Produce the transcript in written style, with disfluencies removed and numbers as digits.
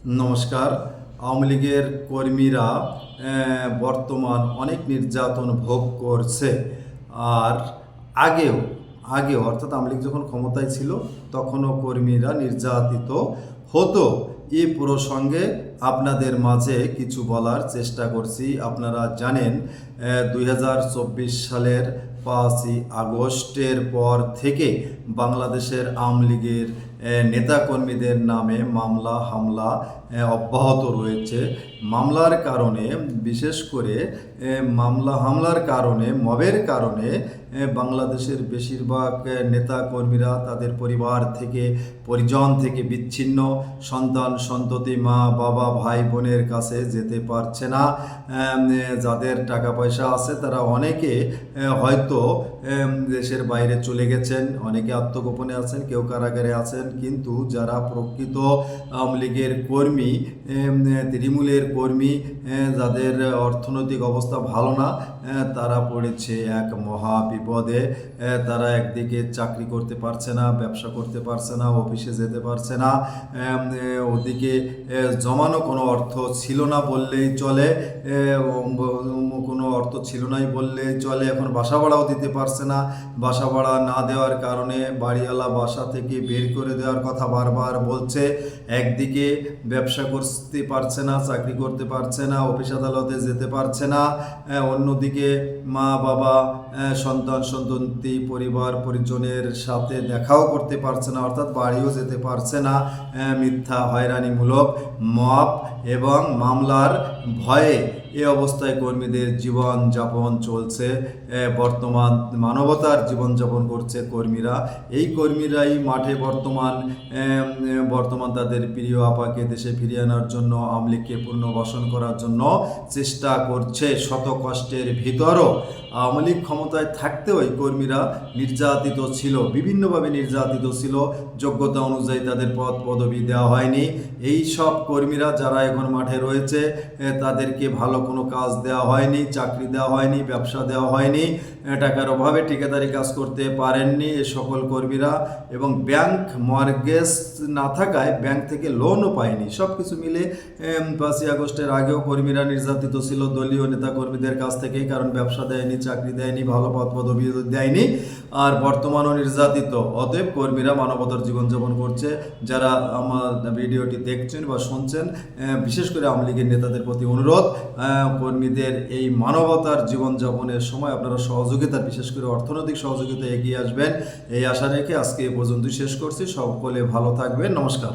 নমস্কার। আওয়ামী লীগের কর্মীরা বর্তমান অনেক নির্যাতন ভোগ করছে। আর আগেও আগেও অর্থাৎ আওয়ামী লীগ যখন ক্ষমতায় ছিল তখনও কর্মীরা নির্যাতিত হতো। এই প্রসঙ্গে আপনাদের মাঝে কিছু বলার চেষ্টা করছি। আপনারা জানেন 2024 সালের 5ই আগস্টের পর থেকে বাংলাদেশের আওয়ামী লীগের নেতাকর্মীদের নামে মামলা হামলা অব্যাহত রয়েছে। মামলার কারণে, বিশেষ করে মামলা হামলার কারণে, মবের কারণে বাংলাদেশের বেশিরভাগ নেতাকর্মীরা তাদের পরিবার থেকে, পরিজন থেকে বিচ্ছিন্ন, সন্তান সন্ততি, মা বাবা ভাই বোনের কাছে যেতে পারছে না। যাদের টাকা পয়সা আছে তারা অনেকে হয়তো দেশের বাইরে চলে গেছেন, অনেকে আত্মগোপনে আছেন, কেউ কারাগারে আছেন। কিন্তু যারা প্রকৃত আওয়ামী লীগের কর্মী, তৃণমূলের কর্মী, যাদের অর্থনৈতিক অবস্থা ভালো না, তারা পড়েছে এক মহা বিপদে। তারা একদিকে চাকরি করতে পারছে না, ব্যবসা করতে পারছে না, অফিসে যেতে পারছে না, ওদিকে জমানো কোনো অর্থ ছিল না বললেই চলে, কোনো অর্থ ছিল নাই বললেই চলে। এখন বাসা ভাড়াও দিতে পারছে না। বাসা ভাড়া না দেওয়ার কারণে বাড়িওয়ালা বাসা থেকে বের করে দেওয়ার কথা বারবার বলছে। একদিকে ব্যবসা করতে পারছে না, চাকরি করতে পারছে না, অফিস আদালতে যেতে পারছে না, অন্যদিকে মা বাবা, সন্তান সন্ততি, পরিবার পরিজনের সাথে দেখাও করতে পারছে না, অর্থাৎ বাড়িও যেতে পারছে না। মিথ্যা হয়রানিমূলক মব এবং মামলার ভয়ে এ অবস্থায় কর্মীদের জীবনযাপন চলছে। বর্তমান মানবতার জীবনযাপন করছে কর্মীরা। এই কর্মীরাই মাঠে বর্তমান তাদের প্রিয় আপাকে দেশে ফিরিয়ে আনার জন্য, আওয়ামী লীগকে পুনর্বাসন করার জন্য চেষ্টা করছে। শত কষ্টের ভিতরও আওয়ামী লীগ ক্ষমতায় থাকতেও এই কর্মীরা নির্যাতিত ছিল, বিভিন্নভাবে নির্যাতিত ছিল। যোগ্যতা অনুযায়ী তাদের পদ পদবি দেওয়া হয়নি। এই সব কর্মীরা যারা এখন মাঠে রয়েছে তাদেরকে ভালো কোনো কাজ দেওয়া হয়নি, চাকরি দেওয়া হয়নি, ব্যবসা দেওয়া হয়নি, টাকার অভাবে ঠিকাদারি কাজ করতে পারেননি এ সকল কর্মীরা। এবং ব্যাংক মর্গেজ না থাকায় ব্যাংক থেকে লোনও পায়নি। সব কিছু মিলে 5ই আগস্টের আগেও কর্মীরা নির্যাতিত ছিল দলীয় নেতা কর্মীদের কাছ থেকেই, কারণ ব্যবসা দেয়নি, চাকরি দেয়নি, ভালো পদ পদবি দেয়নি, আর বর্তমানও নির্যাতিত। অতএব কর্মীরা মানবতার জীবনযাপন করছে। যারা আমার ভিডিওটি দেখছেন বা শুনছেন, বিশেষ করে আওয়ামী লীগের নেতাদের প্রতি অনুরোধ, কর্মীদের এই মানবতার জীবনযাপনের সময় আপনারা সহযোগিতা, বিশেষ করে অর্থনৈতিক সহযোগিতা এগিয়ে আসবেন, এই আশা রেখে আজকে এ পর্যন্তই শেষ করছি। সকলে ভালো থাকবেন। নমস্কার।